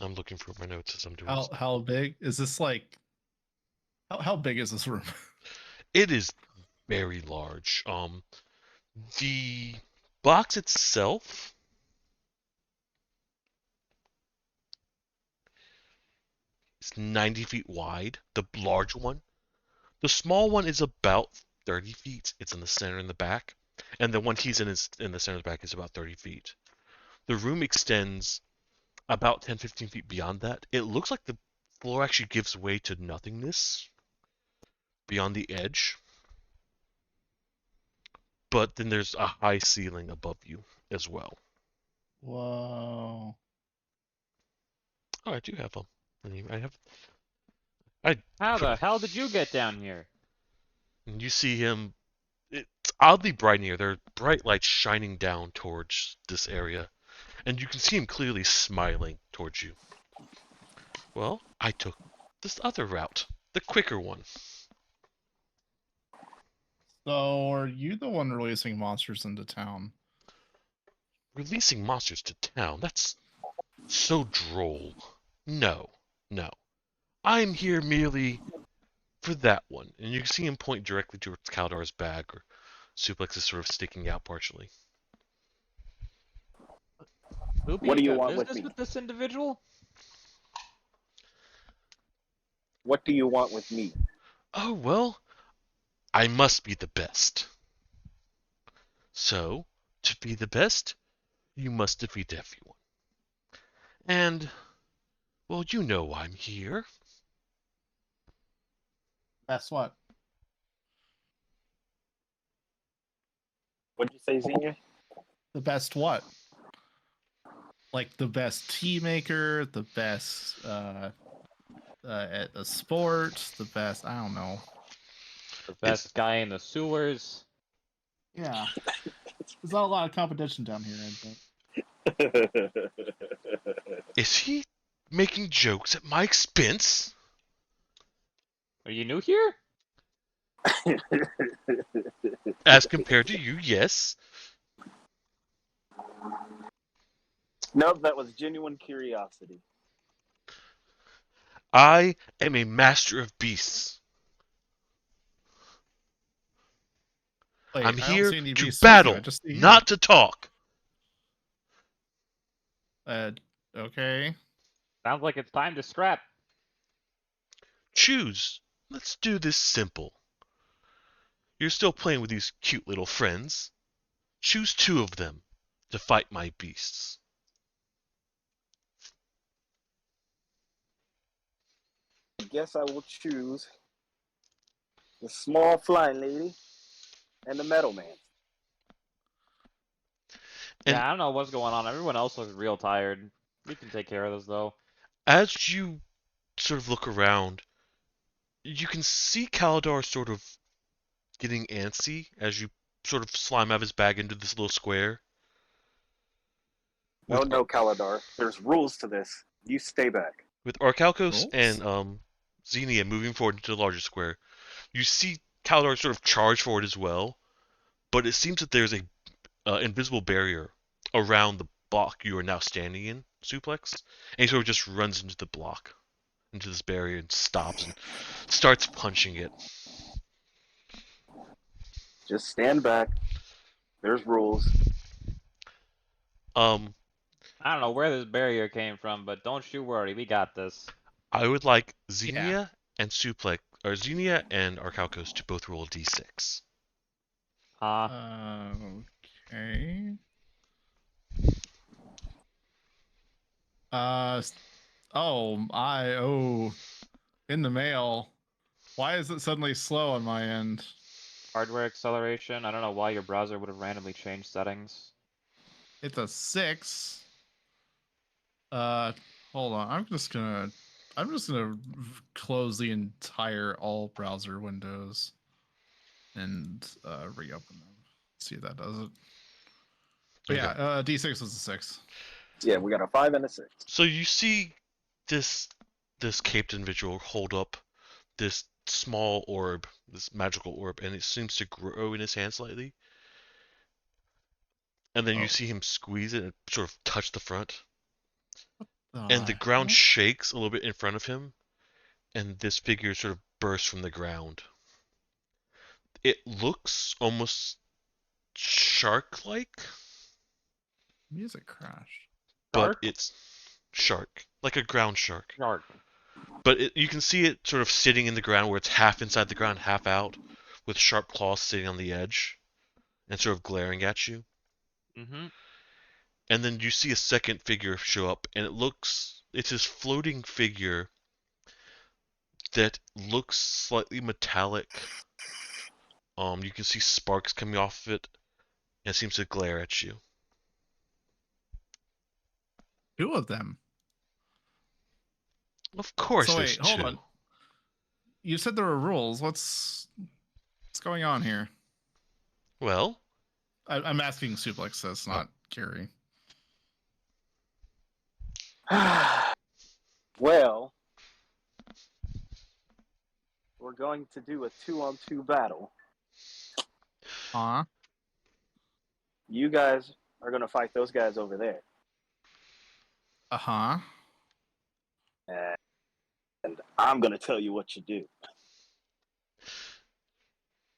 I'm looking for my notes as I'm doing this. How big is this? Like how big is this room? It is very large. The box itself is 90 feet wide, the large one. The small one is about 30 feet. It's in the center and the back. And the one he's in is in the center of the back is about 30 feet. The room extends about 10, 15 feet beyond that. It looks like the floor actually gives way to nothingness beyond the edge. But then there's a high ceiling above you as well. Whoa. Oh, I do have them. I have. I How put. the hell did you get down here? And you see him. It's oddly bright in here. There are bright lights shining down towards this area, and you can see him clearly smiling towards you. Well, I took this other route, the quicker one. So are you the one releasing monsters into town? Releasing monsters to town, that's so droll. No, no. I'm here merely for that one. And you can see him point directly towards Kaldar's bag, or Suplex is sort of sticking out partially. Loopy, What you do you got want with business me? with this individual? What do you want with me? Oh, well, I must be the best. So, to be the best, you must defeat everyone. And, well, you know I'm here. That's what. What'd you say, Xenia? The best what? Like the best tea maker, the best at the sport, the best. I don't know. The best guy in the sewers. Yeah, there's not a lot of competition down here. I think. Is he making jokes at my expense? Are you new here? As compared to you, yes. Nope, that was genuine curiosity. I am a master of beasts. Wait, I'm I don't here see any to beasts with you. I battle, just see you. not to talk. Okay. Sounds like it's time to scrap. Choose. Let's do this simple. You're still playing with these cute little friends. Choose two of them to fight my beasts. I guess I will choose the small flying lady and the metal man. And Yeah, I don't know what's going on. Everyone else looks real tired. We can take care of this, though. as you sort of look around, you can see Kalidar sort of getting antsy as you sort of slime out of his bag into this little square. No, With no, Kaladar. There's rules to this. You stay back. with Arkalkos Rolls? and Xenia moving forward into the larger square, you see Kalidar sort of charge forward as well, but it seems that there's a invisible barrier around the block you are now standing in, Suplex, and he sort of just runs into the block, into this barrier, and stops and starts punching it. Just stand back. There's rules. Um, I don't know where this barrier came from, but don't you worry, we got this. I would like Yeah. Xenia and Suplex, or Xenia and Arkalkos to both roll a d6. Huh? Okay. Uh. Oh. In the mail. Why is it suddenly slow on my end? Hardware acceleration. I don't know why your browser would have randomly changed settings. It's a 6. Hold on. I'm just gonna close the entire all browser windows and reopen them. See if that does it. But Okay. yeah, D6 was a 6. Yeah, we got a 5 and a 6. So you see this caped individual hold up this small orb, this magical orb, and it seems to grow in his hand slightly. And then you Oh. see him squeeze it and sort of touch the front. and the ground heck? shakes a little bit in front of him, and this figure sort of bursts from the ground. It looks almost shark-like, Music crashed. but Shark? it's shark, like a ground shark. Shark. But you can see it sort of sitting in the ground where it's half inside the ground, half out, with sharp claws sitting on the edge and sort of glaring at you. Mm-hmm. And then you see a second figure show up, and it's this floating figure that looks slightly metallic. You can see sparks coming off of it, and it seems to glare at you. Two of them. Of course, So there's wait, hold two. on. You said there were rules. What's going on here? Well, I'm asking Suplex this, not Gary. Well, we're going to do a 2-on-2 battle. Huh? You guys are going to fight those guys over there. Uh-huh. And I'm going to tell you what you do.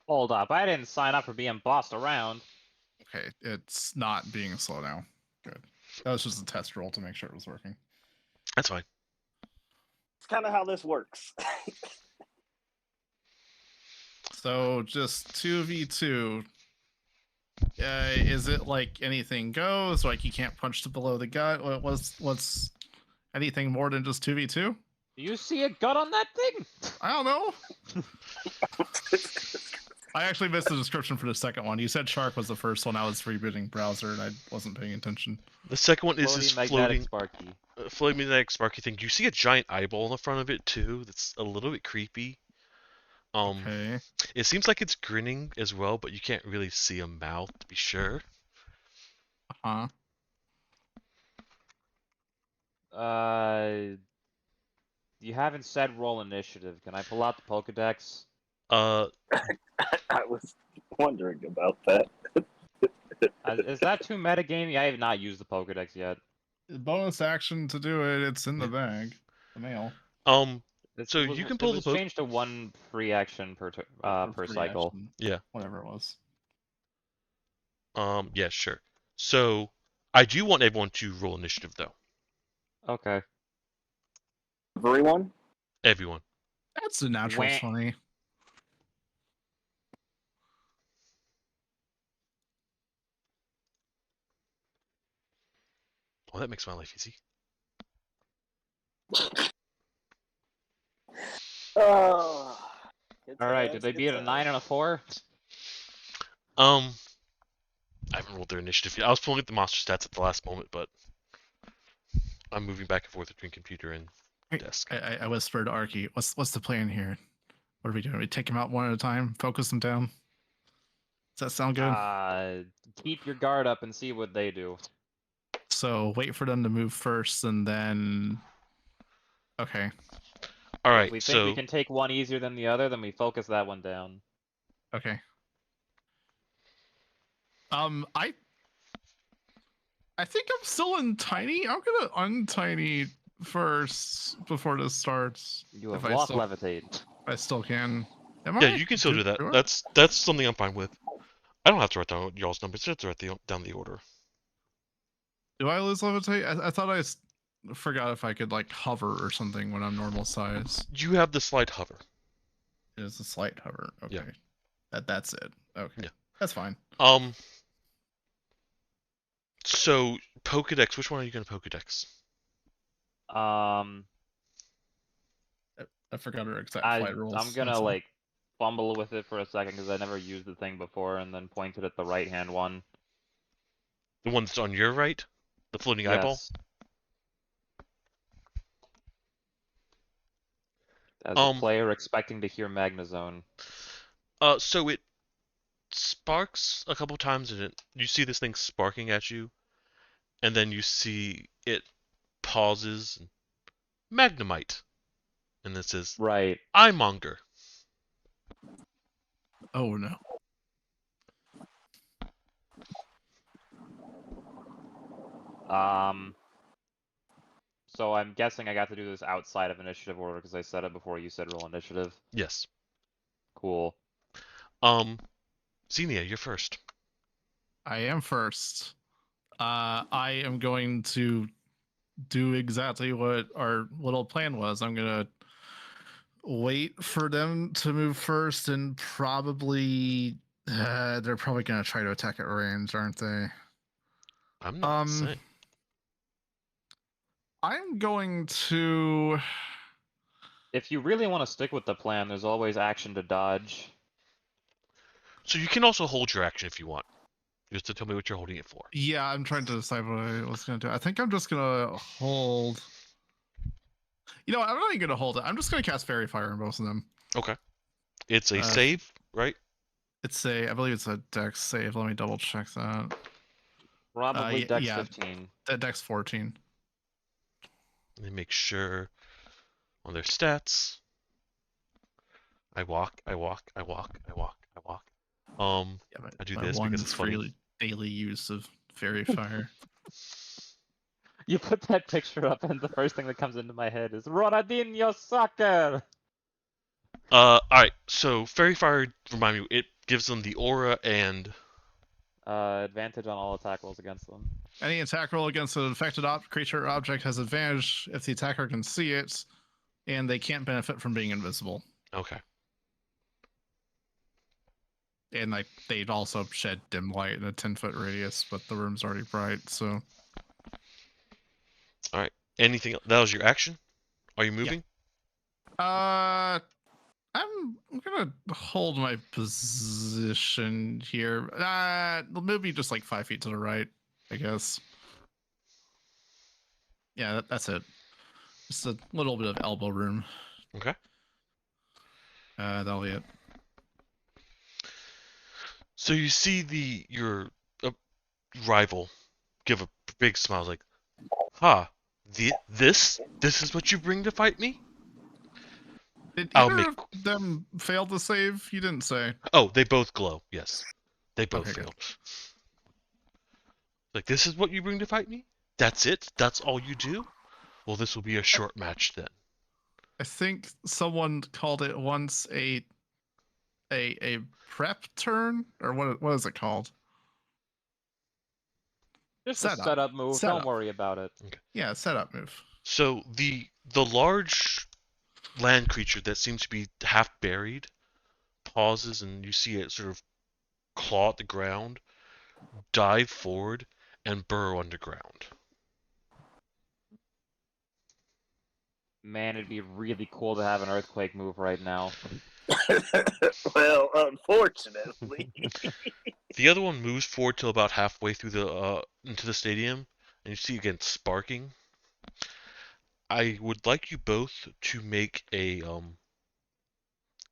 Hold up, I didn't sign up for being bossed around. Okay, it's not being slow now. Good. That was just a test roll to make sure it was working. that's fine. It's kind of how this works. So just 2v2. Is it like anything goes? Like you can't punch to below the gut? What's anything more than just 2v2? Do you see a gut on that thing? I don't know. I actually missed the description for the second one. You said shark was the first one. I was rebooting browser and I wasn't paying attention. The second one is this Magnetic floating Sparky. floating magnetic sparky thing. You see a giant eyeball in the front of it too. That's a little bit creepy. Okay. It seems like it's grinning as well, but you can't really see a mouth to be sure. Uh-huh. You haven't said roll initiative. Can I pull out the Pokedex? Uh, I was wondering about that. Is that too metagamey? I have not used the Pokedex yet. Bonus action to do it. It's in the bag. The mail. So you can It pull the was poke. changed to one free action per Or per free cycle. action, Yeah. Whatever it was. Yeah, sure. So I do want everyone to roll initiative though. Okay. Everyone? Everyone. That's a natural Wah. 20. Oh, that makes my life easy. Oh, All right. Did they beat a 9 and a 4? I haven't rolled their initiative yet. I was pulling up the monster stats at the last moment, but I'm moving back and forth between computer and desk. I whispered to Arky, what's the plan here? What are we doing? We take him out one at a time, focus them down. Does that sound good? Keep your guard up and see what they do. So wait for them to move first and then okay. All If right, we think so we can take one easier than the other, then we focus that one down. Okay. I think I'm still in tiny. I'm gonna untiny first before this starts. You have If I lost still, levitate. I still can. Am yeah, I? you can still do that. I? That's something I'm fine with. I don't have to write down y'all's numbers. Just write down the order. Do I lose levitate? I thought forgot if I could like hover or something when I'm normal size. You have the slight hover. It is a slight hover. Okay. Yeah. That's it. Okay. Yeah. That's fine. So Pokedex. Which one are you gonna Pokedex? I forgot her exact flight rules. I'm gonna that's all. like fumble with it for a second because I never used the thing before, and then pointed at the right hand one. The one that's on your right, the floating eyeball. Yes. As a player expecting to hear Magnezone. So it sparks a couple times, and you see this thing sparking at you, and then you see it pauses. Magnemite, and this says, Right. "I monger." Oh no. So I'm guessing I got to do this outside of initiative order because I said it before you said roll initiative. Yes. Cool. Xenia, you're first. I am first. I am going to do exactly what our little plan was. I'm gonna wait for them to move first, and probably they're probably gonna try to attack at range, aren't they? I'm not saying. I'm going to. If you really want to stick with the plan, there's always action to dodge. So you can also hold your action if you want. Just to tell me what you're holding it for. Yeah, I'm trying to decide what I was gonna do. I think I'm just gonna hold. You know what? I'm not even gonna hold it. I'm just gonna cast Fairy Fire on both of them. Okay. It's a Uh, save, right? I believe it's a Dex save. Let me double check that. Probably Dex yeah. 15. That Dex 14. Let me make sure on their stats. I walk. Yeah, I do my this one because it's funny. freely daily use of Fairy Fire. You put that picture up, and the first thing that comes into my head is Ronaldinho soccer. Alright, so Fairy Fire, remind me, it gives them the aura and... Advantage on all attack rolls against them. Any attack roll against an affected creature or object has advantage if the attacker can see it, and they can't benefit from being invisible. Okay. And like they'd also shed dim light in a 10-foot radius, but the room's already bright, so. Alright. Anything else? That was your action? Are you moving? I'm gonna hold my position here. Maybe just like 5 feet to the right, I guess. Yeah, that's it. Just a little bit of elbow room. Okay. That'll be it. So you see your rival give a big smile, like, this is what you bring to fight me? Did I'll either make... of them fail to save? You didn't say. Oh, they both glow, yes. They both Okay, failed. Like, this is what you bring to fight me? That's it? That's all you do? Well, this will be a short match then. I think someone called it once a prep turn, or what is it called? Just Setup. a setup move. Setup. Don't worry about it. Okay. Yeah, setup move. So the large land creature that seems to be half buried pauses, and you see it sort of claw at the ground, dive forward, and burrow underground. Man, it'd be really cool to have an earthquake move right now. Well, unfortunately. The other one moves forward till about halfway through the into the stadium, and you see again sparking. I would like you both to make a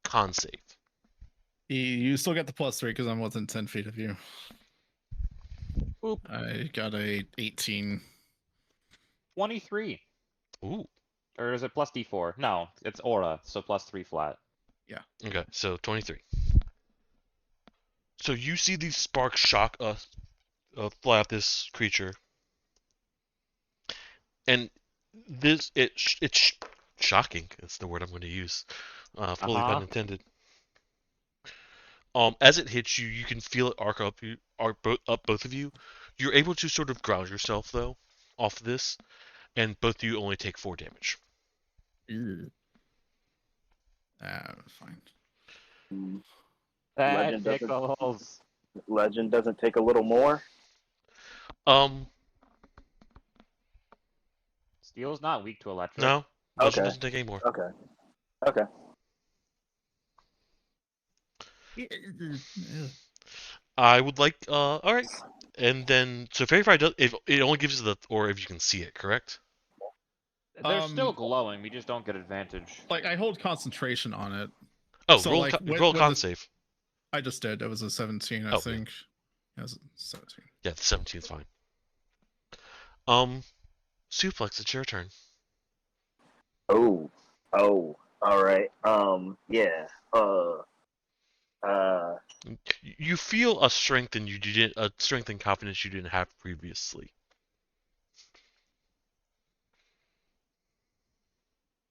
con save. You still got the +3 because I'm within 10 feet of you. Boop. I got a 18. 23. Ooh. Or is it plus D4? No, it's aura, so +3 flat. Okay, so 23. So you see these sparks shock fly at this creature, and it's shocking. That's the word I'm going to use. Fully pun intended. As it hits you, you can feel it arc up both of you. You're able to sort of ground yourself though off of this, and both of you only take 4 damage. Fine. Legend That doesn't- tickles. Legend doesn't take a little more. Steel's not weak to electric. No, Legend Okay. doesn't take any more. Okay. Okay. I would like all right, and then so Fairy Fire does it only gives you the or if you can see it, correct? They're still glowing. We just don't get advantage. Like I hold concentration on it. Oh, So, roll like, roll when con the- save. I just did. It was a 17, I Oh, yeah. think. It was a 17. Yeah, the 17 is fine. Suplex, it's your turn. Oh. All right. Yeah. You feel a strength and confidence you didn't have previously.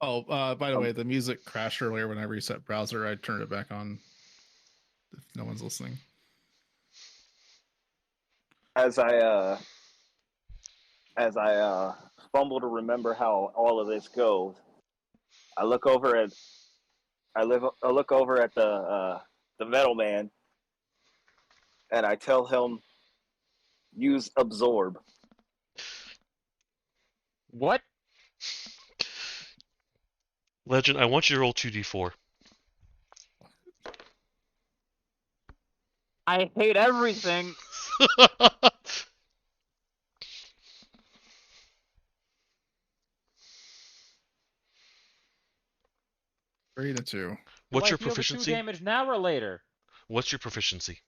Oh, by the way, the music crashed earlier when I reset browser. I turned it back on. If no one's listening. As I fumble to remember how all of this goes, I look over at the metal man, and I tell him, use absorb. What? Legend, I want you to roll 2d4. I hate everything. 3 to 2. What's Do your I feel the 2 proficiency? damage now or later? What's your proficiency?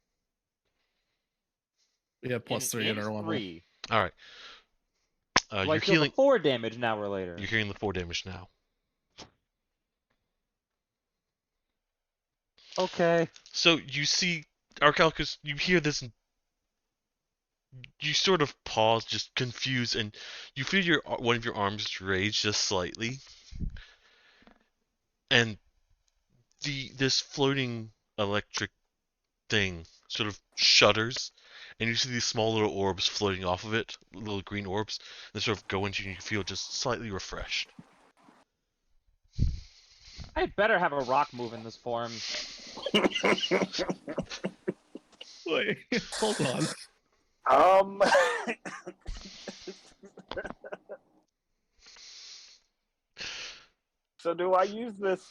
We have plus 3 in our level. 3. All right. Do I You're feel healing. the 4 damage now or later? You're healing the 4 damage now. Okay. So you see, Arcalcus, you hear this. You sort of pause, just confused, and you feel one of your arms raise just slightly, and this floating electric thing sort of shudders, and you see these small little orbs floating off of it, little green orbs, that sort of go into you, and you feel just slightly refreshed. I better have a rock move in this form. Wait, hold on. So do I use this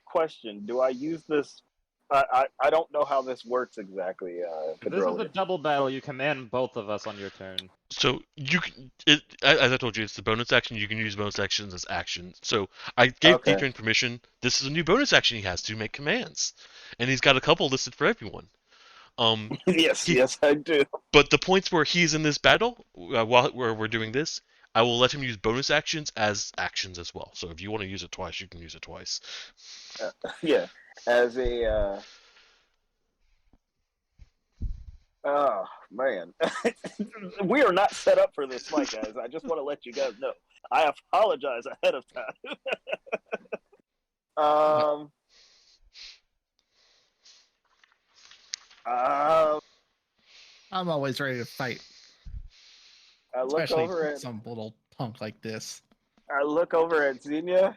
question? Do I use this? I don't know how this works exactly. If this is a Pedrolius. double battle, you command both of us on your turn. So you can, as I told you, it's the bonus action. You can use bonus actions as actions. So I gave Okay. Detrain permission. This is a new bonus action he has to make commands, and he's got a couple listed for everyone. Yes, yes, I do. But the points where he's in this battle, while we're doing this, I will let him use bonus actions as actions as well. So if you want to use it twice, you can use it twice. Yeah, as a. Oh man, we are not set up for this fight, guys. I just want to let you guys know. I apologize ahead of time. I'm always ready to fight, I look especially over at some little punk like this. Xenia,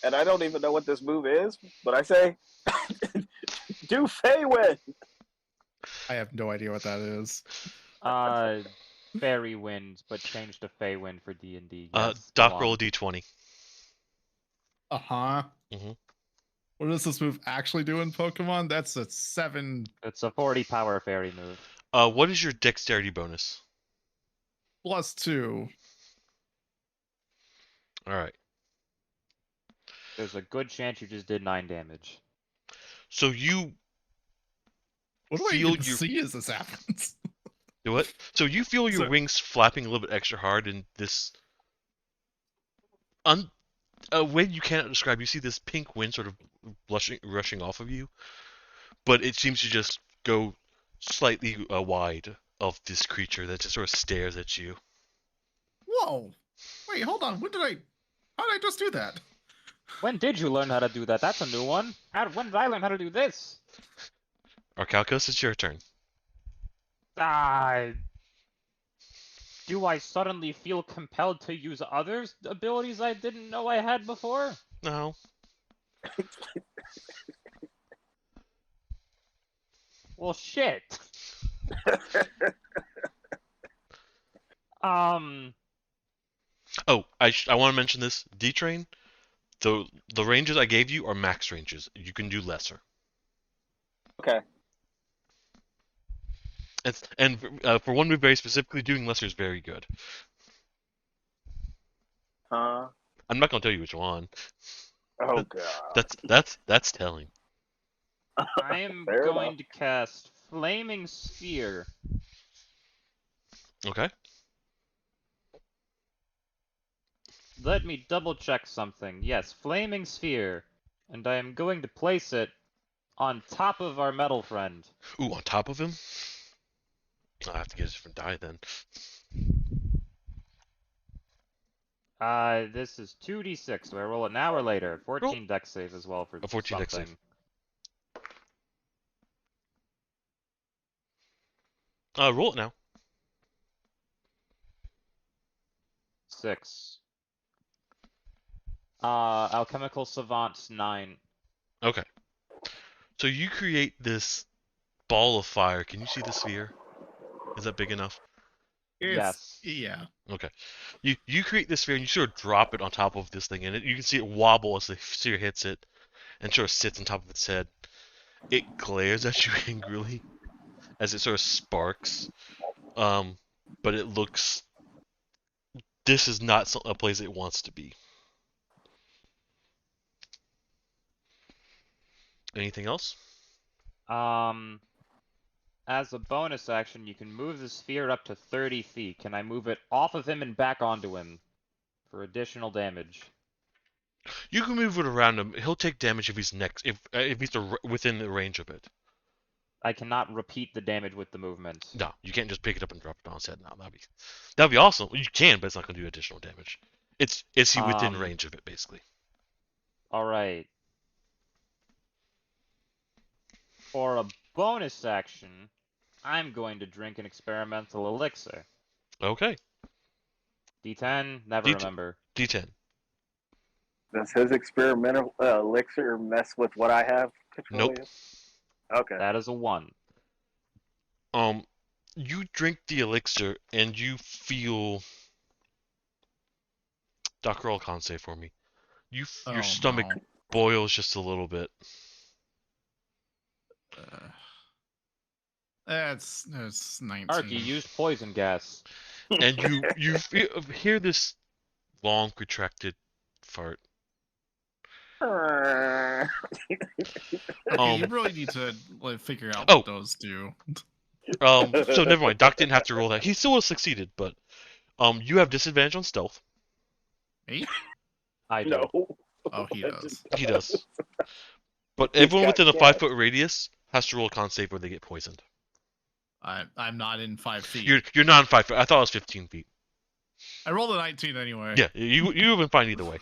and I don't even know what this move is, but I say, do Feywind. I have no idea what that is. Fairy Wind, but change to Fey Wind for D&D. Doc, Yes, go roll a on. d20. Uh-huh. Mhm. What does this move actually do in Pokemon? That's a 7 It's a 40 power fairy move. What is your dexterity bonus? plus 2. All right. There's a good chance you just did 9 damage. So you What do I feel even your see as this happens? do what? So you feel your So- wings flapping a little bit extra hard in this a way you cannot describe. You see this pink wind sort of rushing off of you, but it seems to just go slightly wide of this creature that just sort of stares at you. Whoa! Wait, hold on. How did I just do that? When did you learn how to do that? That's a new one. When did I learn how to do this? Arcalcos, it's your turn. Do I suddenly feel compelled to use other abilities I didn't know I had before? No. Well, shit. Oh, I want to mention this. D-Train, the ranges I gave you are max ranges. You can do lesser. Okay. And for one move very specifically, doing lesser is very good. I'm not gonna tell you which one. Oh god. That's telling. I am Fair going enough. to cast Flaming Sphere. Okay. Let me double check something. Yes, Flaming Sphere. And I am going to place it on top of our metal friend. Ooh, on top of him. I'll have to get a different die then. This is 2d6. Do I roll it now or later? 14 dex save as well for A 14 dex something. save. Roll it now. 6. Alchemical Savant 9. Okay. So you create this ball of fire. Can you see the sphere? Is that big enough? Yes. Yeah. Okay. You create this sphere and you sort of drop it on top of this thing, and you can see it wobble as the sphere hits it, and sort of sits on top of its head. It glares at you angrily as it sort of sparks. But it looks. This is not a place it wants to be. Anything else? As a bonus action, you can move the sphere up to 30 feet. Can I move it off of him and back onto him for additional damage? You can move it around him. He'll take damage if he's next, if he's within the range of it. I cannot repeat the damage with the movement. No, you can't just pick it up and drop it on his head. No, that'd be awesome. You can, but it's not gonna do additional damage. Is he within range of it, basically? All right. For a bonus action, I'm going to drink an experimental elixir. Okay. D10, never D10. remember. D10. Does his experimental elixir mess with what I have? Nope. Okay. That is a 1. You drink the elixir and you feel. Dr. Roll con save for me. Your stomach boils just a little bit. That's 19. Ark, you used poison gas. And you hear this long protracted fart. Okay, Um, you really need to figure out Oh. what those do. So never mind. Doc didn't have to roll that. He still would have succeeded, but you have disadvantage on stealth. Me? I do. No. Oh, he does. He does. But He's everyone got within a gas. 5-foot radius has to roll a con save or they get poisoned. I'm not in 5 feet. You're not in 5 feet. I thought it was 15 feet. I rolled a 19 anyway. Yeah, you have been fine either way.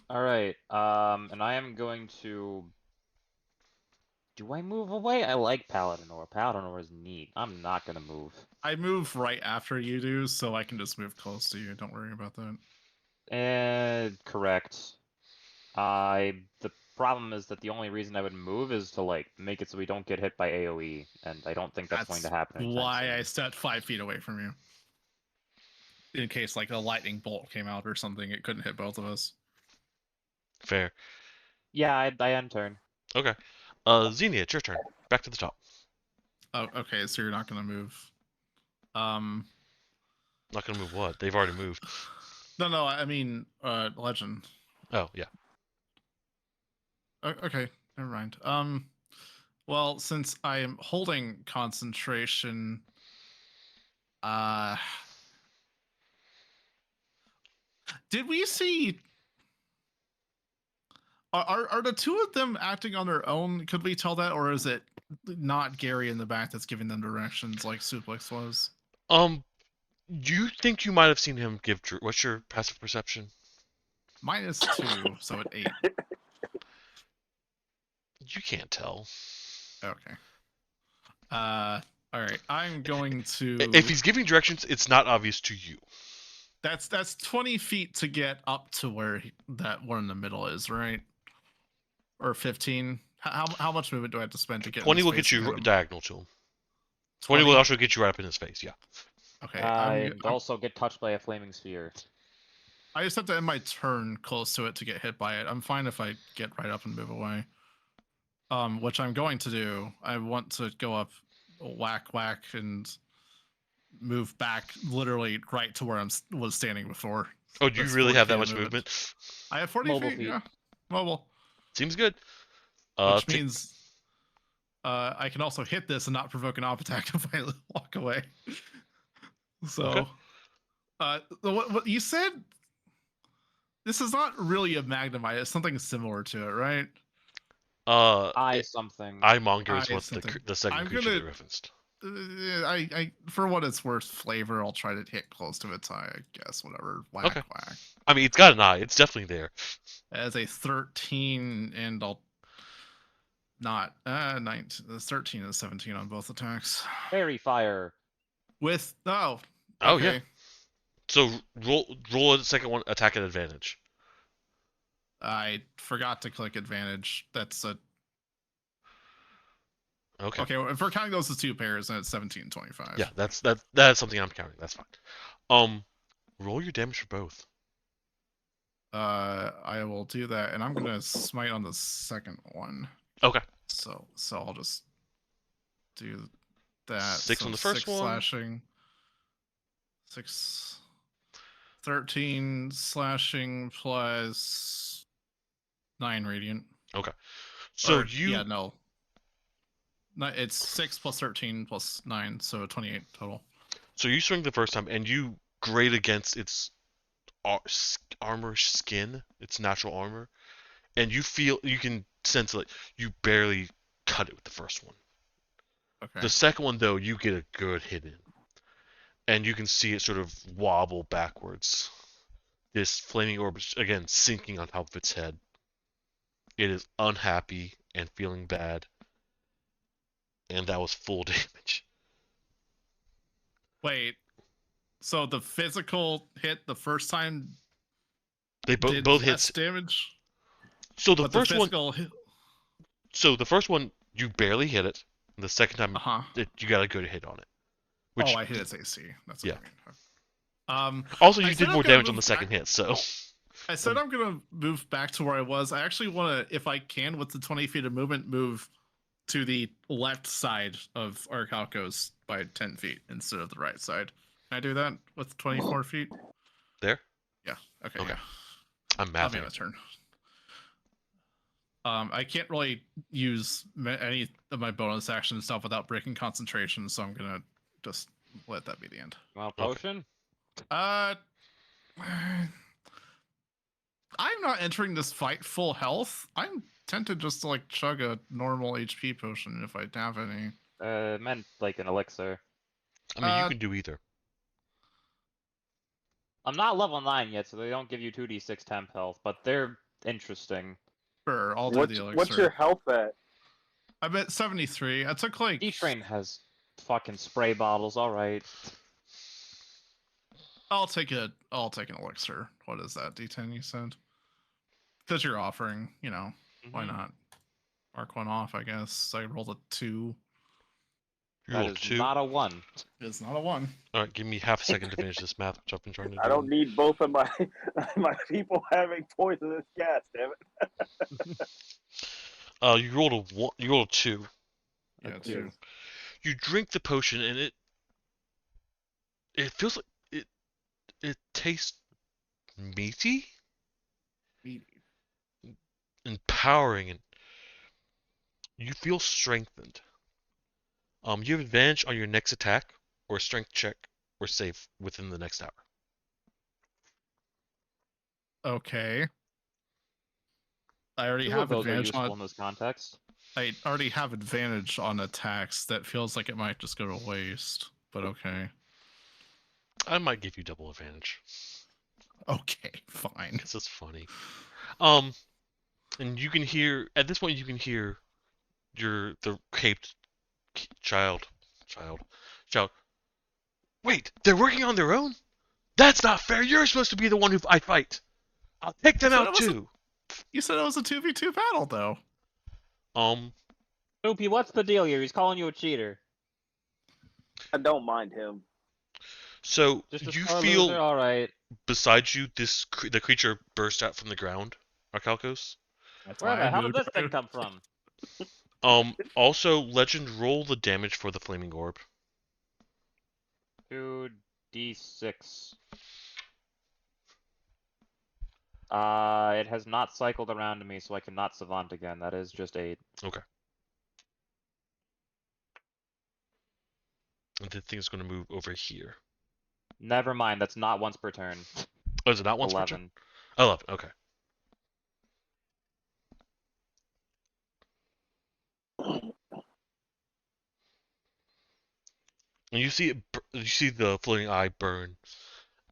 All right. And I am going to. Do I move away? I like Paladinor. Paladinor is neat. I'm not gonna move. I move right after you do, so I can just move close to you. Don't worry about that. Correct. The problem is that the only reason I would move is to make it so we don't get hit by AoE, and I don't think that's going to happen. anytime Why soon. I stepped 5 feet away from you. In case a lightning bolt came out or something, it couldn't hit both of us. Fair. Yeah, I end turn. Okay. Xenia, it's your turn. Back to the top. Oh, okay, so you're not gonna move. Not gonna move what? They've already moved. No, I mean, legend. Oh, yeah. Okay, never mind. Well, since I am holding concentration, did we see? Are the two of them acting on their own? Could we tell that, or is it not Gary in the back that's giving them directions like Suplex was? You think you might have seen him give. What's your passive perception? -2, so at 8. You can't tell. Okay. All right. I'm going to. If he's giving directions, it's not obvious to you. That's 20 feet to get up to where that one in the middle is, right? Or 15. How much movement do I have to spend to get? 20 in will his get face you and hit him? diagonal to him. 20 will also get you right up in his face. Yeah. Okay. And also get touched by a flaming sphere. I just have to end my turn close to it to get hit by it. I'm fine if I get right up and move away. Which I'm going to do. I want to go up, whack, and move back literally right to where I was standing before. Oh, do you That's really 40 have that feet of much movement? I have 40 Mobile feet. feet. Yeah, mobile. Seems good. Which means I can also hit this and not provoke an op attack if I walk away. So, Okay. What you said? This is not really a Magnemite. It's something similar to it, right? Eye something. Eye Monger is Eye what something. the second I'm creature gonna- they referenced. I for what it's worth, flavor. I'll try to hit close to its eye. I guess whatever. Whack Okay. whack. I mean, it's got an eye. It's definitely there. As a 13, and I'll not 19. The 13 and 17 on both attacks. Fairy fire. With Oh, okay. yeah. So roll a second one, attack at advantage. I forgot to click advantage. That's a Okay. okay. If we're counting those as two pairs, then it's 17 and 25. Yeah, that's something I'm counting. That's fine. Roll your damage for both. I will do that, and I'm gonna smite on the second one. Okay. So I'll just do that. 6 so on the first 6 one. slashing. 6, 13 slashing plus 9 radiant. So Or, yeah, no. It's 6 plus 13 plus 9, so 28 total. So you swing the first time, and you grate against its armor skin, its natural armor, and you can sense like you barely cut it with the first one. Okay. The second one, though, you get a good hit in, and you can see it sort of wobble backwards. This flaming orb is, again, sinking on top of its head. It is unhappy and feeling bad, and that was full damage. Wait. So the physical hit the first time They did both less hits. damage? So the But first the one, physical hit... the first one you barely hit it. And the second time, Uh-huh. you got a good hit on it. Which, Oh, I hit its AC. That's yeah. what I mean. Also, I you said did I'm more gonna damage on move the second back- hit, so. I said I'm gonna move back to where I was. I actually want to, if I can, with the 20 feet of movement, move to the left side of Arcalcos by 10 feet instead of the right side. Can I do that with 24 feet? There? Yeah. Okay. Okay. Yeah. I'm That'll be mathing my it. turn. I can't really use any of my bonus action and stuff without breaking concentration, so I'm gonna just let that be the end. Well, Okay. potion. I'm not entering this fight full health. I'm tempted just to like chug a normal HP potion if I have any. Meant like an elixir. I mean, you Uh, can do either. I'm not level 9 yet, so they don't give you 2d6 temp health, but they're interesting. Sure, I'll do the elixir. What's your health at? I'm at 73. I took like D-Train has fucking spray bottles, alright. I'll take an elixir. What is that? D10 you said? Because you're offering, why not? Mark one off, I guess. I rolled a 2. You That roll is 2. not a 1. It's not a 1. Alright, give me half a second to finish this math, which I've been trying to do. I don't need both of my my people having poisonous gas. Damn it! You rolled a 1. You rolled a 2. Yeah, A 2. You drink the potion, and it feels like it tastes meaty, empowering, and you feel strengthened. You have advantage on your next attack, or strength check, or save within the next hour. Okay. I already Two of have those are advantage useful on. in this context. I already have advantage on attacks. That feels like it might just go to waste. But okay. I might give you double advantage, Okay, fine. because it's funny. And you can hear, at this point, you can hear the caped child. Wait, they're working on their own? That's not fair. You're supposed to be the one who I fight. I'll take them So it out was a- too. You said it was a 2v2 battle, though. Snoopy, what's the deal here? He's calling you a cheater. I don't mind him. So Just a you star feel loser? Alright. beside you the creature burst out from the ground, Arcalcos. That's Where why I the hell did moved. this thing come from? Also, Legend, roll the damage for the flaming orb. 2d6. It has not cycled around to me, so I cannot savant again. That is just 8. Okay. And the thing's going to move over here. Never mind, that's not once per turn. Oh, is it not once per turn? 11. 11, okay. And you see it. You see the floating eye burn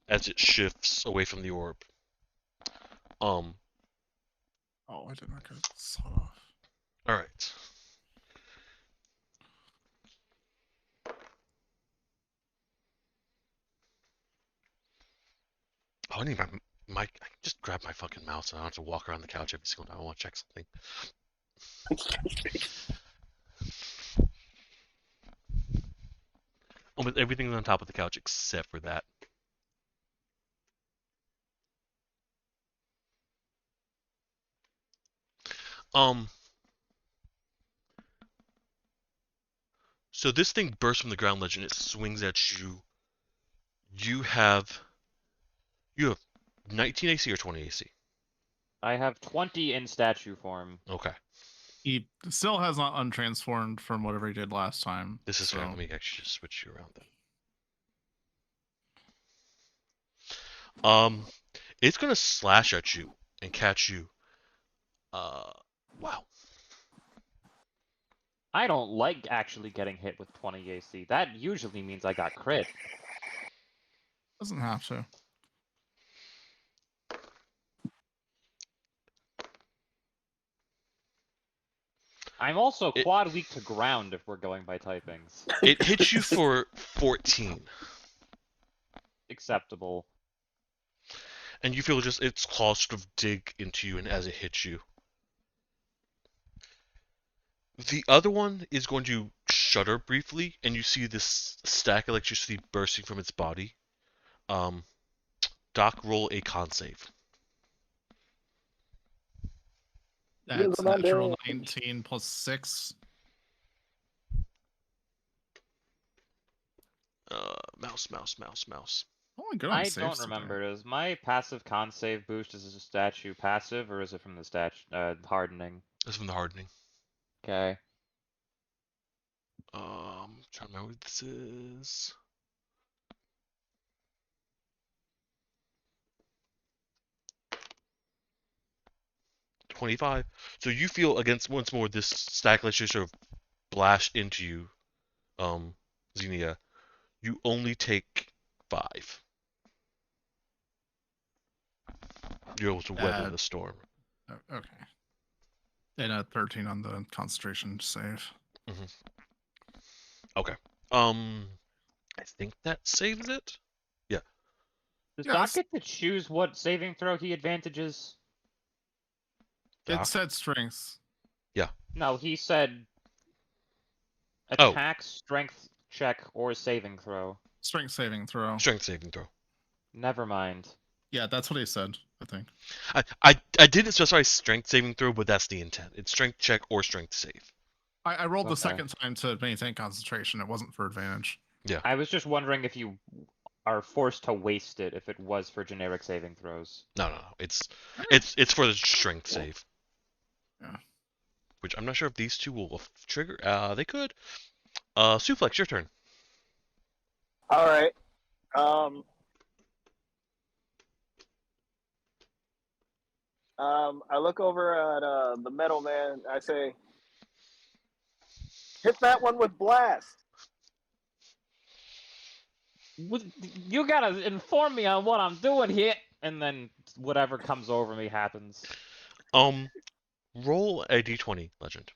as it shifts away from the orb. Um. Oh, I did not get this off. All right. Oh, I need my. I can just grab my fucking mouse and I don't have to walk around the couch every single time I want to check something. Almost everything's on top of the couch except for that. Um. So this thing bursts from the ground ledge and it swings at you. You have 19 AC or 20 AC. I have 20 in statue form. Okay, He still has not untransformed from whatever he did last time. this is so... fair. Let me actually just switch you around then. It's gonna slash at you and catch you. Wow. I don't like actually getting hit with 20 AC. That usually means I got crit. Doesn't have to. I'm also quad weak to ground if we're going by typings. It hits you for 14, Acceptable. and you feel just its claws sort of dig into you, and as it hits you, the other one is going to shudder briefly, and you see this stack of electricity bursting from its body. Doc, roll a con save. That's natural 19 plus 6. Mouse. Oh my god, I don't remember. Is my passive con save boost is a statue passive, or is it from the hardening? That's from the hardening. Okay. Trying to remember what this is. $25. So you feel against once more this stack electricity sort of blast into you, Xenia. You only take 5. You're able to weather the storm. Okay. And a 13 on the concentration save. Mm-hmm. Okay. I think that saves it. Yeah. Does Doc get to choose what saving throw he advantages? It said strength. Yeah. No, he said attack, strength check, or saving throw. Strength saving throw. Strength saving throw. Never mind. Yeah, that's what he said, I think. I didn't specify strength saving throw, but that's the intent. It's strength check or strength save. I rolled the second time to maintain concentration. It wasn't for advantage. Yeah. I was just wondering if you are forced to waste it if it was for generic saving throws. No. It's for the strength save. Yeah. Which I'm not sure if these two will trigger. They could. Suplex, your turn. All right. I look over at the metal man. I say, hit that one with blast. You gotta inform me on what I'm doing here, and then whatever comes over me happens. Roll a d20, Legend.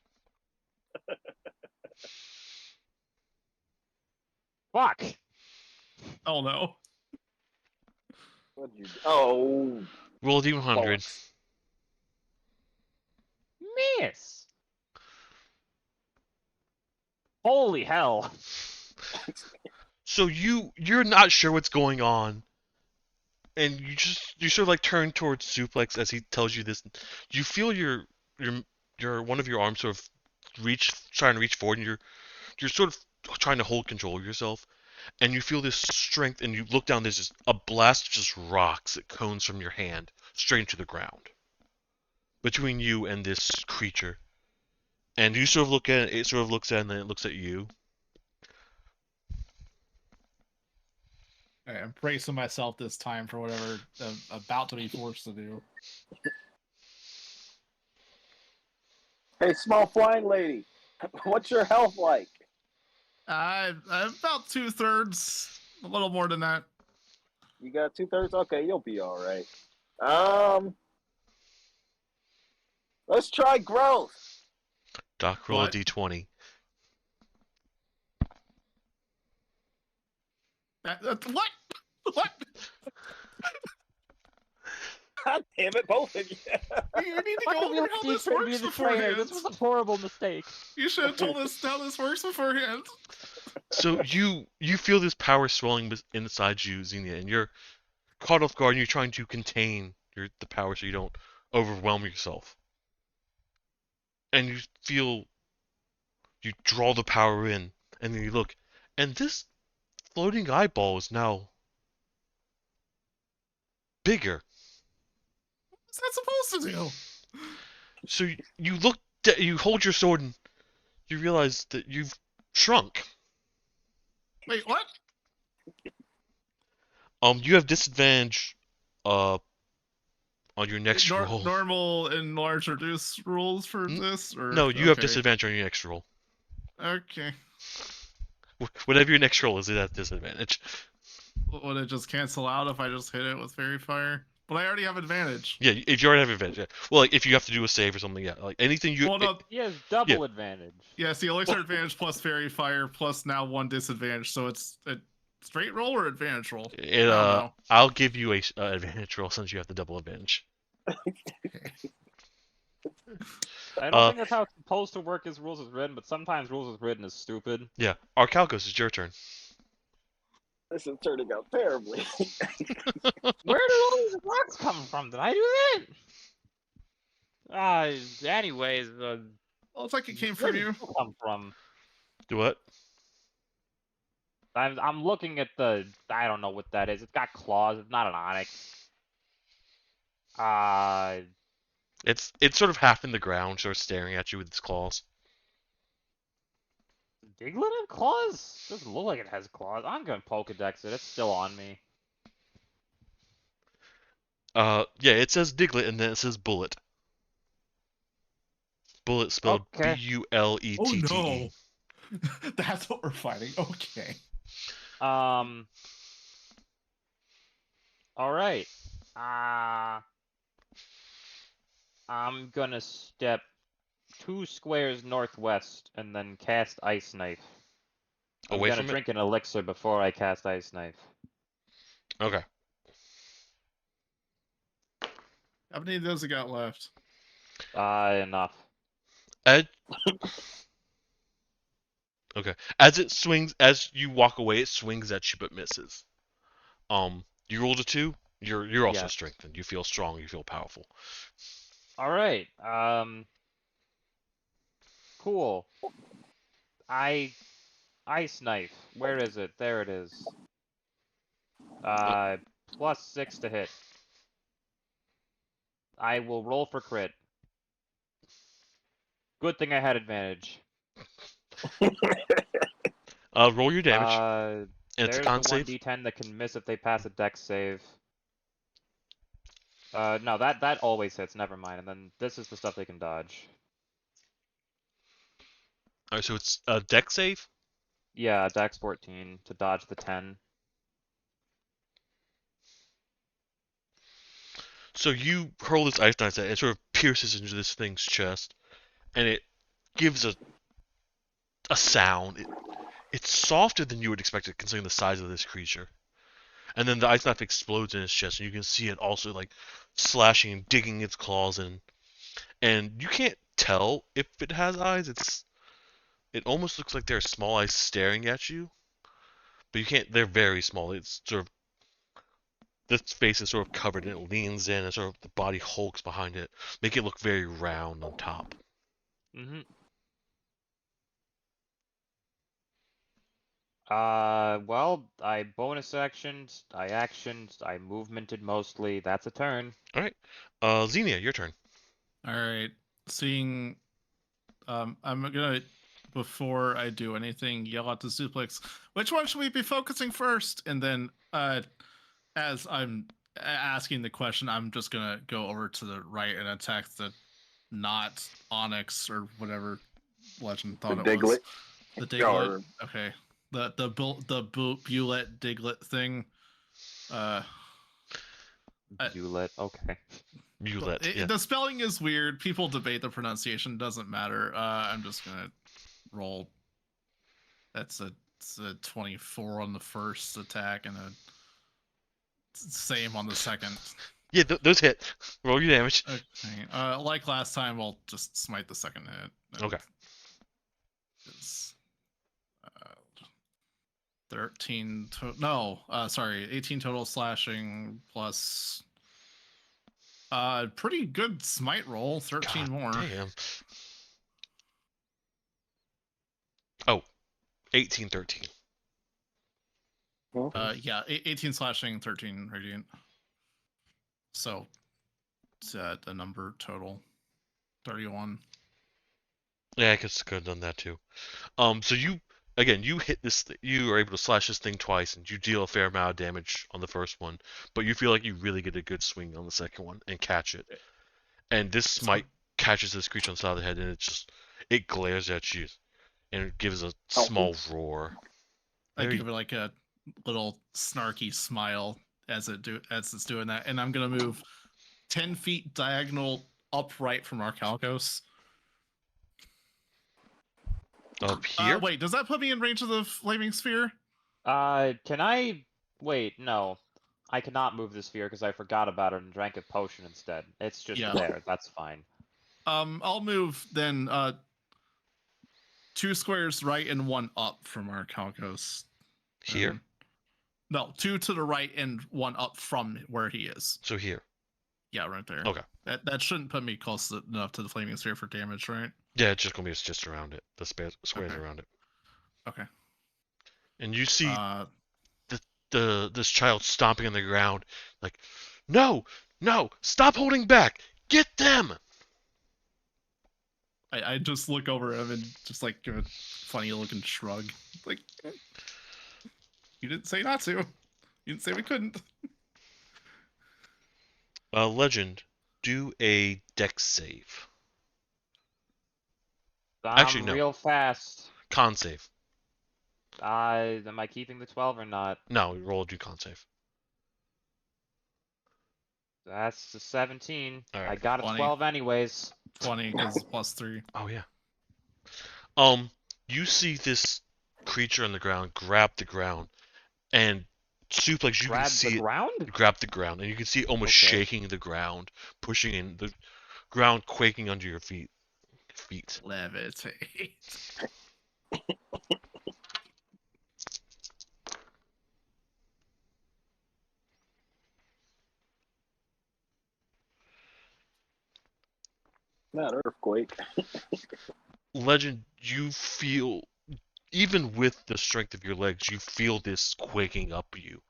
Fuck. Oh no. What'd you do? Oh. Roll a d100. Miss. Holy hell. So you're not sure what's going on, and you sort of like turn towards Suplex as he tells you this. You feel your one of your arms sort of trying to reach forward, and you're sort of trying to hold control of yourself, and you feel this strength, and you look down. There's just a blast of just rocks that cones from your hand straight into the ground between you and this creature, and you sort of look at it. It sort of looks at it, and then it looks at you. Right, I'm bracing myself this time for whatever I'm about to be forced to do. Hey, small flying lady, what's your health like? I'm about 2/3, a little more than that. You got 2/3. Okay, you'll be all right. Let's try growth. Doc, roll a What? d20. What? What? God damn it, both of you. You need to Why go do we over let how this D-Train be works the trainer? beforehand. This was a horrible mistake. You should have told us how this works beforehand. So you feel this power swelling inside you, Xenia, and you're caught off guard, and you're trying to contain the power so you don't overwhelm yourself. And you feel you draw the power in, and then you look, and this floating eyeball is now bigger. What's that supposed to do? So you look, you hold your sword, and you realize that you've shrunk. Wait, what? You have disadvantage, on your next roll. Normal and large reduce rules for N- this, or No, you have okay. disadvantage on your next roll. Okay. Whatever your next roll is, it has disadvantage. Would it just cancel out if I just hit it with fairy fire? But I already have advantage. Yeah, if you already have advantage. Yeah. Well, like if you have to do a save or something, yeah. Like anything you. Well, no, He has double advantage. yeah, see, elixir advantage plus fairy fire plus now 1 disadvantage, so it's a straight roll or advantage roll? It, I don't know. I'll give you a advantage roll since you have the double advantage. I don't think that's how it's supposed to work as rules is written, but sometimes rules is written is stupid. Yeah, Arcalcos, it's your turn. This is turning out terribly. Where did all these rocks come from? Did I do that? Anyways, Well, it's like it came where from did you. you come from? Do what? I'm looking at the. I don't know what that is. It's got claws. It's not an onyx. It's sort of half in the ground, sort of staring at you with its claws. Diglett have claws? Doesn't look like it has claws. I'm gonna Pokedex it. It's still on me. Yeah, it says Diglett and then it says Bullet. Bullet spelled Okay. Bulette. Oh no. That's what we're fighting. Okay. All right. I'm gonna step 2 squares northwest and then cast Ice Knife. I'm Away gonna from drink an elixir before I cast Ice Knife. it? Okay. How many of those I got left? Enough. Ed. Okay. As it swings, as you walk away, it swings at you but misses. You rolled a 2. You're also Yes. strengthened. You feel strong. You feel powerful. All right. Cool. Ice Knife. Where is it? There it is. +6 to hit. I will roll for crit. Good thing I had advantage. Roll your damage. And it's a There's con the save. 1d10 that can miss if they pass a dex save. No, that always hits. Never mind. And then this is the stuff they can dodge. Alright, so it's a deck save. Yeah, dex 14 to dodge the 10. So you hurl this ice knife at it, and it sort of pierces into this thing's chest, and it gives a sound. It's softer than you would expect it, considering the size of this creature. And then the ice knife explodes in its chest, and you can see it also like slashing and digging its claws in. And you can't tell if it has eyes. It almost looks like there are small eyes staring at you, but you can't. They're very small. It's sort of this face is sort of covered, and it leans in, and sort of the body hulks behind it, make it look very round on top. Mm-hmm. Well, I bonus actions, I actions, I movemented mostly. That's a turn. All right, Xenia, your turn. All right. Seeing, I'm gonna, before I do anything, yell out to Suplex, which one should we be focusing first? And then, as I'm asking the question, I'm just gonna go over to the right and attack the not Onyx or whatever Legend thought The it was. Diglett. The Yeah, Diglett. or- Okay. The Bullet Diglett thing. I- Hewlett. Okay. Mulet, yeah. The spelling is weird. People debate the pronunciation. Doesn't matter. I'm just gonna roll. It's a 24 on the first attack and a same on the second. Yeah, those hit. Roll your damage. Okay. Like last time, I'll just smite the second hit. Okay. It's 13 no, sorry, 18 total slashing plus pretty good smite roll, 13 God more. damn. Oh, 18, 13. Yeah, 18 slashing, 13 radiant. So it's the number total 31. Yeah, I guess I could have done that too. So you hit this. You are able to slash this thing twice, and you deal a fair amount of damage on the first one. But you feel like you really get a good swing on the second one and catch it. And this smite catches this creature on the side of the head, and it glares at you, and it gives a small roar. I There give it like a little snarky smile as it's doing that, and I'm gonna move 10 feet diagonal upright from Arcalcos. Up here. Wait, does that put me in range of the flaming sphere? Can I... Wait, no. I cannot move the sphere because I forgot about it and drank a potion instead. It's just Yeah. there. That's fine. I'll move then 2 squares right and 1 up from Arcalcos. Here. No, 2 to the right and 1 up from where he is. So here. Yeah, right there. Okay. That shouldn't put me close enough to the flaming sphere for damage, right? Yeah, it's just gonna be just around it. The squares Okay. around it. Okay. And you see Uh, this child stomping on the ground, like, no, stop holding back, get them. I just look over him and just like give a funny looking shrug. Like, you didn't say not to. You didn't say we couldn't. Legend, do a dex save. I'm Actually, no. real fast. Con save. Am I keeping the 12 or not? No, roll do con save. That's a 17. All right. I got a 20. 12 anyways. 20 because +3. Oh yeah. You see this creature on the ground grab the ground and suplex. You Grab can see the it ground? grab the ground, and you can see it almost Okay. shaking the ground, pushing in the ground, quaking under your feet. Levitate. Not earthquake. Legend, you feel, even with the strength of your legs, you feel this quaking up you.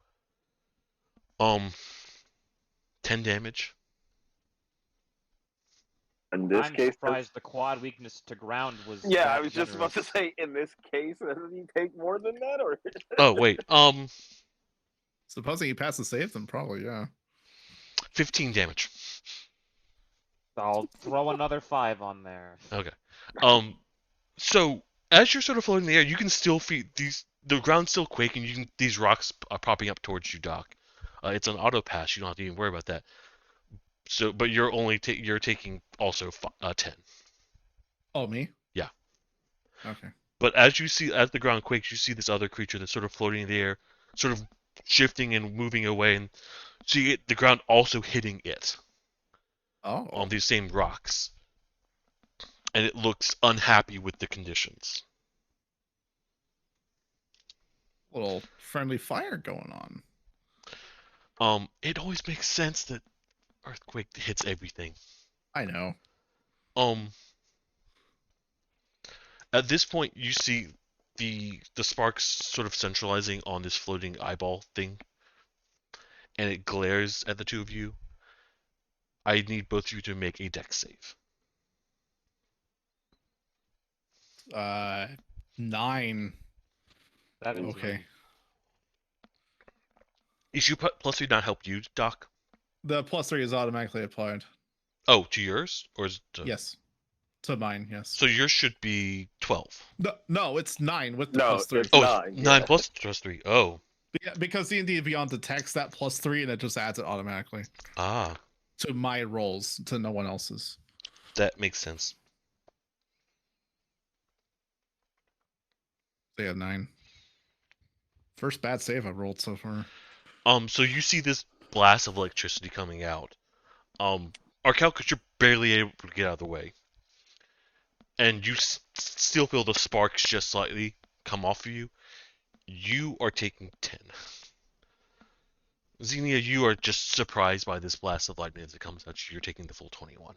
10 damage. In this I'm case, surprised the quad weakness to ground was yeah, that I was just about to generous. say. In this case, doesn't he take more than that, or? Oh wait, Supposing he passes save, then probably, yeah. 15 damage. I'll throw another 5 on there. Okay. So as you're sort of floating in the air, you can still feel the ground's still quaking. These rocks are popping up towards you, Doc. It's an auto pass. You don't have to even worry about that. So, but you're only you're taking also 10. Oh, me? Yeah. Okay. But as the ground quakes, you see this other creature that's sort of floating in the air, sort of shifting and moving away, and see the ground also hitting it Oh. on these same rocks, and it looks unhappy with the conditions. Little friendly fire going on. It always makes sense that earthquake hits everything. I know. At this point, you see the sparks sort of centralizing on this floating eyeball thing, and it glares at the two of you. I need both of you to make a dex save. 9. 17. Okay. Issue +3 not help you, Doc? The +3 is automatically applied. Oh, to yours? Or is it to... Yes. To mine, yes. So yours should be 12. No, it's 9 with the No, +3. it's Oh, 9. 9 Yeah. plus 3. Oh. Yeah, because D&D Beyond detects that +3 and it just adds it automatically Ah, to my rolls, to no one else's. that makes sense. They have 9. First bad save I've rolled so far. So you see this blast of electricity coming out. Arcalcus, you're barely able to get out of the way. And you still feel the sparks just slightly come off of you. You are taking 10. Xenia, you are just surprised by this blast of lightning as it comes at you. You're taking the full 21.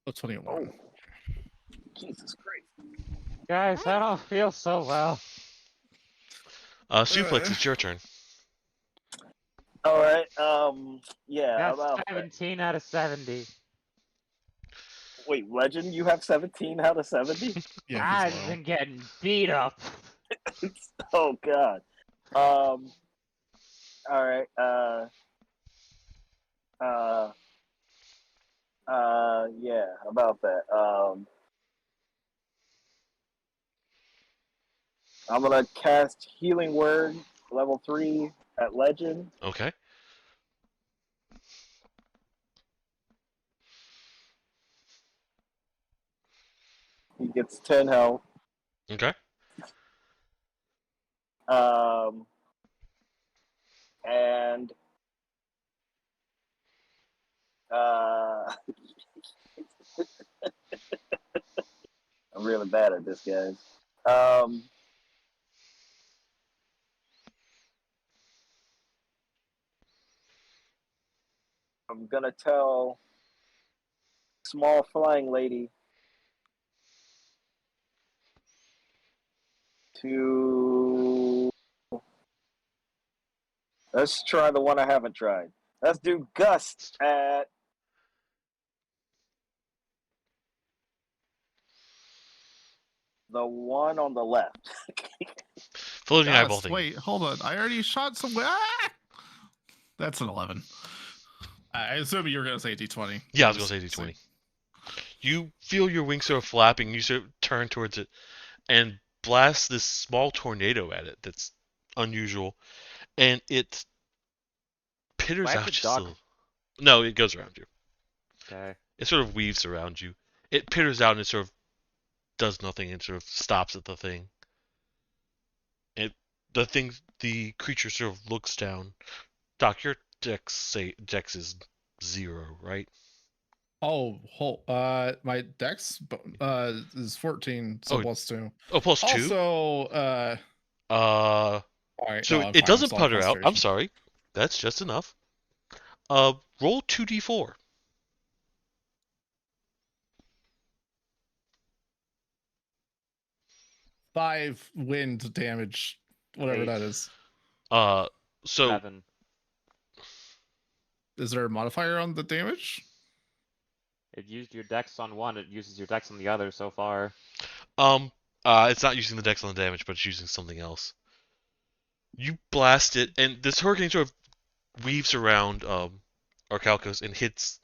Oh, 21. Oh, Jesus Christ. Guys, I don't feel so well. Suplex, it's your turn. All right. Yeah. Got About that. 17 out of 70. Wait, Legend, you have 17 out of 70? Yeah, I've he's low. been getting beat up. Oh God. All right. Yeah. About that. I'm gonna cast Healing Word level 3 at Legend. Okay. He gets 10 health. Okay. And I'm really bad at this, guys. I'm gonna tell small flying lady to let's try the one I haven't tried. Let's do gust at the one on the left. Floating Yes, eyeball thing. wait, hold on. I already shot some. Ah! That's an 11. I assume you were going to say D20. Yeah, I was going to say D20. You feel your wings sort of flapping. You sort of turn towards it and blast this small tornado at it that's unusual. And it pitters Do I have out to just duck? a little. No, it goes around you. Okay. It sort of weaves around you. It pitters out and it sort of does nothing and sort of stops at the thing. The creature sort of looks down. Doc, your dex is 0, right? Oh, my dex is 14, so Oh, +2. Oh, plus 2? Also, Uh, all right, so no, I'm it fine. doesn't It's all putter out. I'm concentration. sorry. That's just enough. Roll 2d4. 5 wind damage, whatever 8. that is. So 7. Is there a modifier on the damage? It used your dex on one, it uses your dex on the other so far. it's not using the dex on the damage, but it's using something else. You blast it, and this hurricane sort of weaves around Arcalcos and hits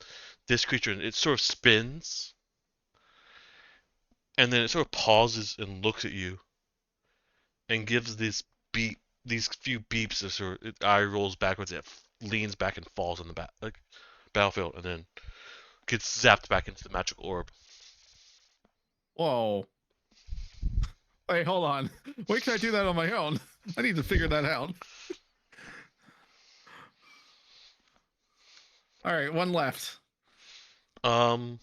this creature, and it sort of spins, and then it sort of pauses and looks at you, and gives this these few beeps as sort of its eye rolls backwards, and it leans back and falls on the battlefield, and then gets zapped back into the magical orb. Whoa. Wait, hold on. Wait, can I do that on my own? I need to figure that out. All right, one left. Arcalcos,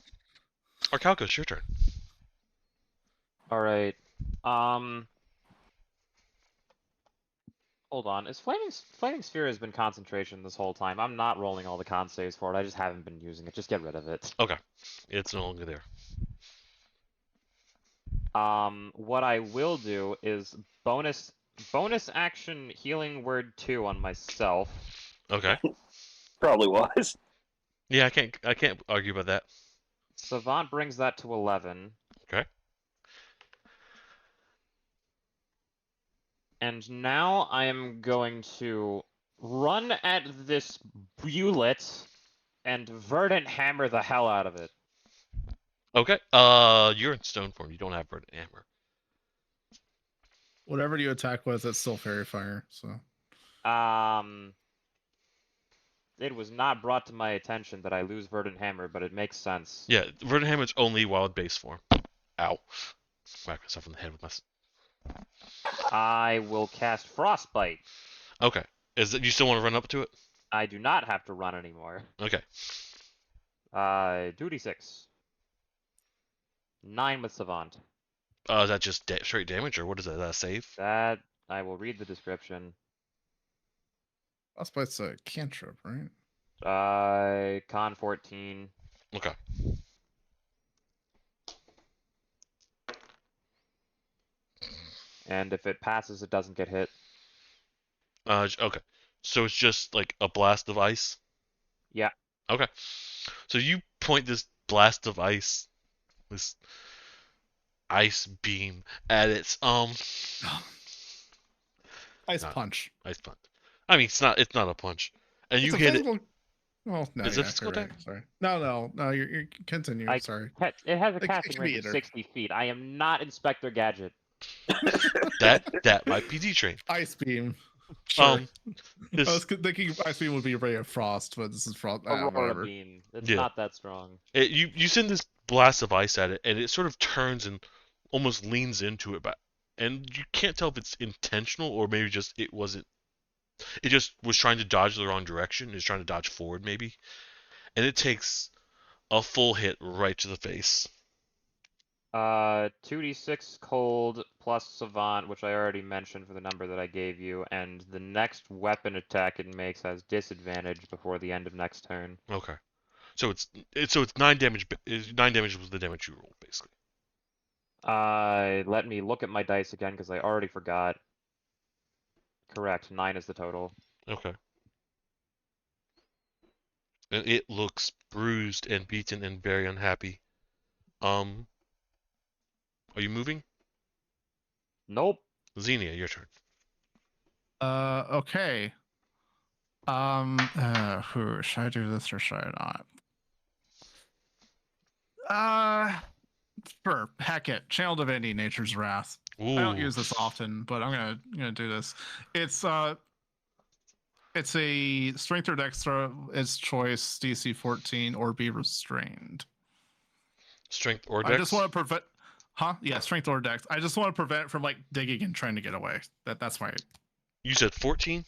it's your turn. Alright. Hold on. Flaming Sphere has been concentration this whole time. I'm not rolling all the con saves for it. I just haven't been using it. Just get rid of it. Okay. It's no longer there. What I will do is bonus action Healing Word 2 on myself. Okay. Probably was. Yeah, I can't argue about that. Savant brings that to 11. Okay. And now I am going to run at this Bullet and Verdant hammer the hell out of it. Okay. You're in stone form. You don't have verdant hammer. Whatever you attack with, it's still fairy fire. So It was not brought to my attention that I lose Verdant Hammer, but it makes sense. Yeah, verdant hammer is only wild base form. Ow. Whack myself in the head with my. I will cast Frostbite. Okay. Is that you still want to run up to it? I do not have to run anymore. Okay. 2d6. 9 with Savant. Is that just straight damage, or what is that? Is that a save? That, I will read the description. Frostbite's a cantrip, right? Con 14. Okay. And if it passes, it doesn't get hit. Okay. So it's just like a blast of ice? Yeah. Okay. So you point this blast of ice, this ice beam at its Ice Not- punch. ice punch. I mean, it's not a punch, and It's you a hit it. physical. Oh no, Is it yeah, physical you're right. attack? Sorry. No. You're continue. I- Sorry. It has a It casting could be range of either. 60 feet. I am not Inspector Gadget. That might be D-Train. Ice beam. Sure. I This was thinking ice beam would be a ray of frost, but this is frost. Aurora Whatever. Beam. It's Yeah. not that strong. you send this blast of ice at it, and it sort of turns and almost leans into it, but and you can't tell if it's intentional or maybe just it wasn't. It just was trying to dodge the wrong direction. It's trying to dodge forward maybe, and it takes a full hit right to the face. 2d6 cold plus Savant, which I already mentioned for the number that I gave you, and the next weapon attack it makes has disadvantage before the end of next turn. Okay, so it's 9 damage. 9 damage was the damage you rolled basically. Let me look at my dice again because I already forgot. Correct, 9 is the total. Okay. And it looks bruised and beaten and very unhappy. Are you moving? Nope. Xenia, your turn. Okay. Should I do this or should I not? Sure. Heck it. Channel Divinity, Nature's Wrath. Ooh. I don't use this often, but I'm gonna do this. It's a strength or dexter, its choice, DC 14, or be restrained. Strength or dex? I just want to prevent. Huh? Yeah, strength or dex. I just want to prevent it from like digging and trying to get away. That's my You said 14?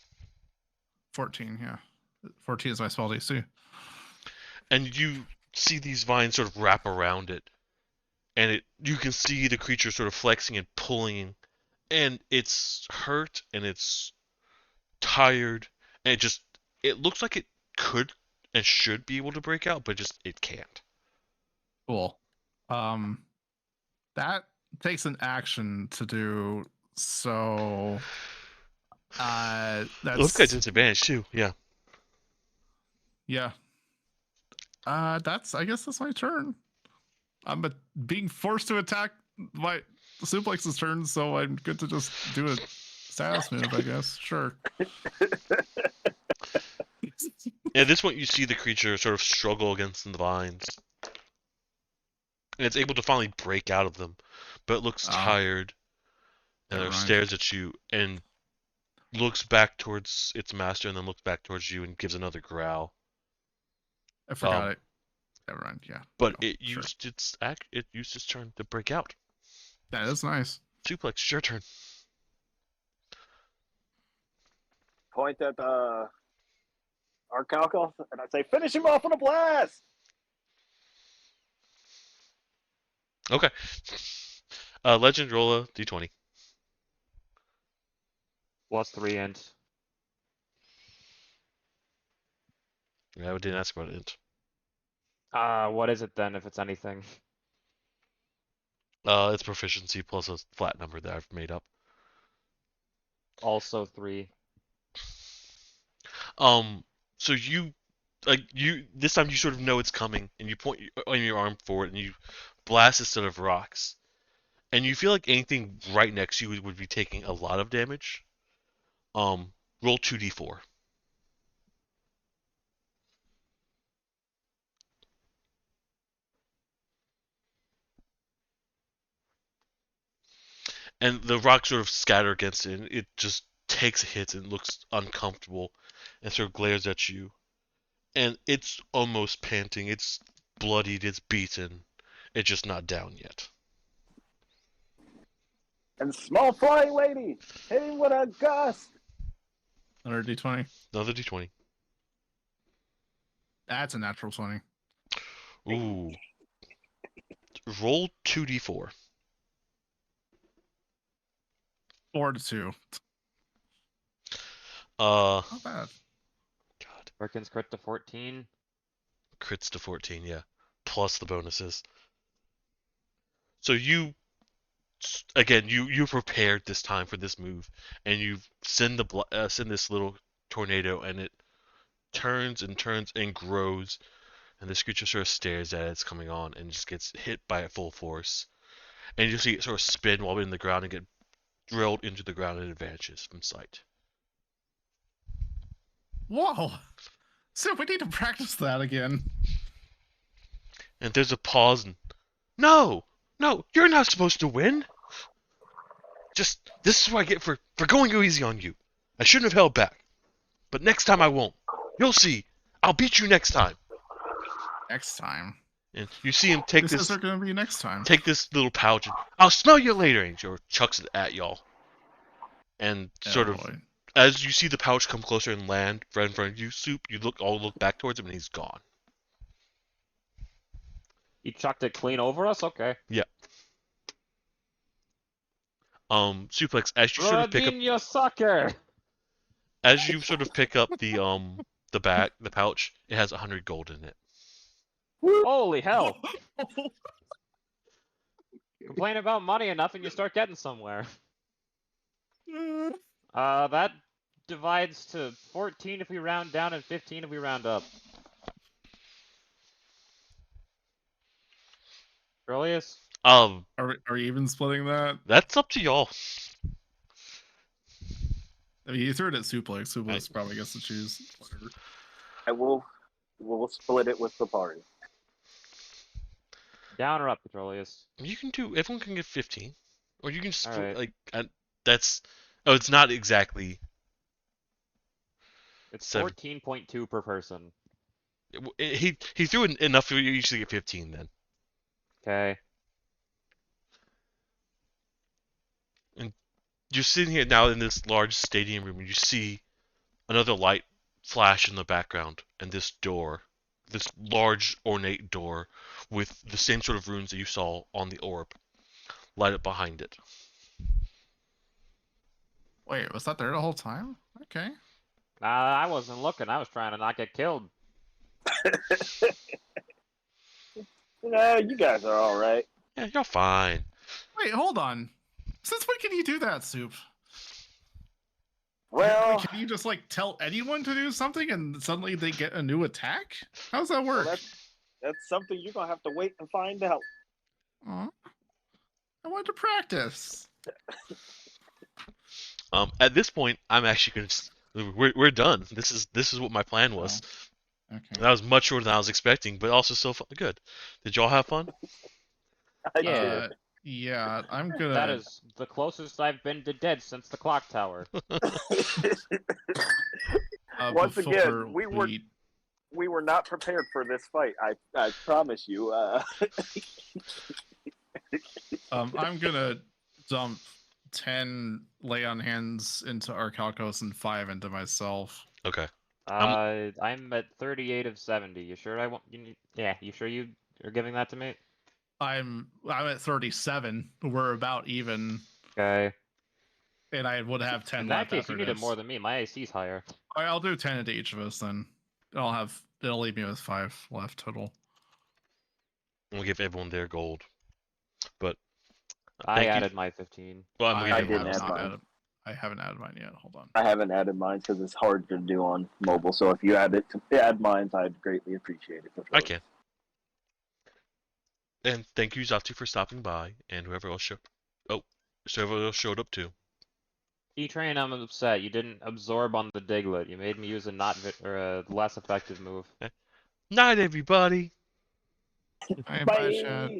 14. Yeah, 14 is my spell DC. And you see these vines sort of wrap around it, and you can see the creature sort of flexing and pulling, and it's hurt and it's tired, and it looks like it could and should be able to break out, but just it can't. Cool. That takes an action to do. So, that's Looks like disadvantage too. Yeah. yeah. I guess that's my turn. I'm being forced to attack my suplex's turn, so I'm good to just do a status move, I guess. Sure. At this point, you see the creature sort of struggle against the vines, and it's able to finally break out of them, but it looks tired, and it stares at you and looks back towards its master, and then looks back towards you and gives another growl. I forgot it. Never mind. Yeah. But it used its turn to break out. That is nice. Suplex, it's your turn. Point at Arcalcal, and I say, finish him off with a blast! Okay. Legend, roll a d20. Plus 3 int. Yeah, I didn't ask about int. What is it then, if it's anything? It's proficiency plus a flat number that I've made up. Also 3. So this time you sort of know it's coming, and you point on your arm forward, and you blast instead of rocks, and you feel like anything right next to you would be taking a lot of damage. Roll 2d4. and the rocks sort of scatter against it, and it just takes hits and looks uncomfortable, and sort of glares at you. And it's almost panting. It's bloodied. It's beaten. It's just not down yet. And small flying lady, hit him with a gust. Another d20. Another d20. That's a natural 20. Ooh. Roll 2d4. 4 to 2. God. Not bad. Perkins crit to 14. Crits to 14, yeah. Plus the bonuses. So you, again, you prepared this time for this move, and you send this little tornado, and it turns and turns and grows, and this creature sort of stares at it, it's coming on, and just gets hit by it full force. And you see it sort of spin while in the ground and get drilled into the ground, and it vanishes from sight. Whoa! So we need to practice that again. And there's a pause, and no, you're not supposed to win. This is what I get for going easy on you. I shouldn't have held back, but next time I won't. You'll see. I'll beat you next time. Next time. And you see him take This this isn't going to be next time. take this little pouch, and I'll smell you later, and he chucks it at y'all. And sort Oh, of, boy. as you see the pouch come closer and land right in front of you, Soup, you look back towards him, and he's gone. He chucked it clean over us? Okay. Suplex, as you sort of pick up Rodin, you sucker! the pouch, it has 100 gold in it. Holy hell! Complain about money enough and you start getting somewhere. That divides to 14 if we round down and 15 if we round up. Earliest? Are we even splitting that? That's up to y'all. I mean, you threw it at Suplex. Suplex probably gets to choose. Whatever. We'll split it with the party. Down or up, Petroleus? You can do. Everyone can get 15, or you can just Alright. that's. Oh, it's not exactly. It's Seven. 14.2 per person. He threw enough for you to get 15 then. Okay. You're sitting here now in this large stadium room, and you see another light flash in the background, and this door, this large ornate door with the same sort of runes that you saw on the orb, light up behind it. Wait, was that there the whole time? Okay. I wasn't looking. I was trying to not get killed. Nah, you guys are all right. Yeah, you're fine. Wait, hold on. Since when can you do that, Soup? Well, Can you just like tell anyone to do something and suddenly they get a new attack? How does that work? that's something you're gonna have to wait and find out. Aw. I wanted to practice. At this point, I'm actually gonna. We're done. This is what my plan was. Okay. That was much shorter than I was expecting, but also still good. Did y'all have fun? I Yeah. Yeah, I'm gonna. That is the closest I've been to dead since the clock tower. Once before again, we were not prepared for this fight. I promise you. I'm gonna dump 10 lay on hands into Arcalcos and 5 into myself. Okay. I'm at 38 of 70. You sure I want you need, yeah, you sure you are giving that to me? I'm at 37. We're about even, Okay. and I would have 10 In left that case, after you need it this. more than me. My AC's higher. All right, I'll do 10 into each of us then. It'll leave me with 5 left total. We'll give everyone their gold. But I thank you. added my 15. Well, I'm I gonna give I everyone didn't else add their mine. gold. I haven't added mine yet. Hold on. I haven't added mine because it's hard to do on mobile. So if you add mine, I'd greatly appreciate it. I can. And thank you, Zatu, for stopping by, and whoever else showed up too. E-Train, I'm upset. You didn't absorb on the Diglett. You made me use a less effective move. Night, everybody. Bye, Bye. chat.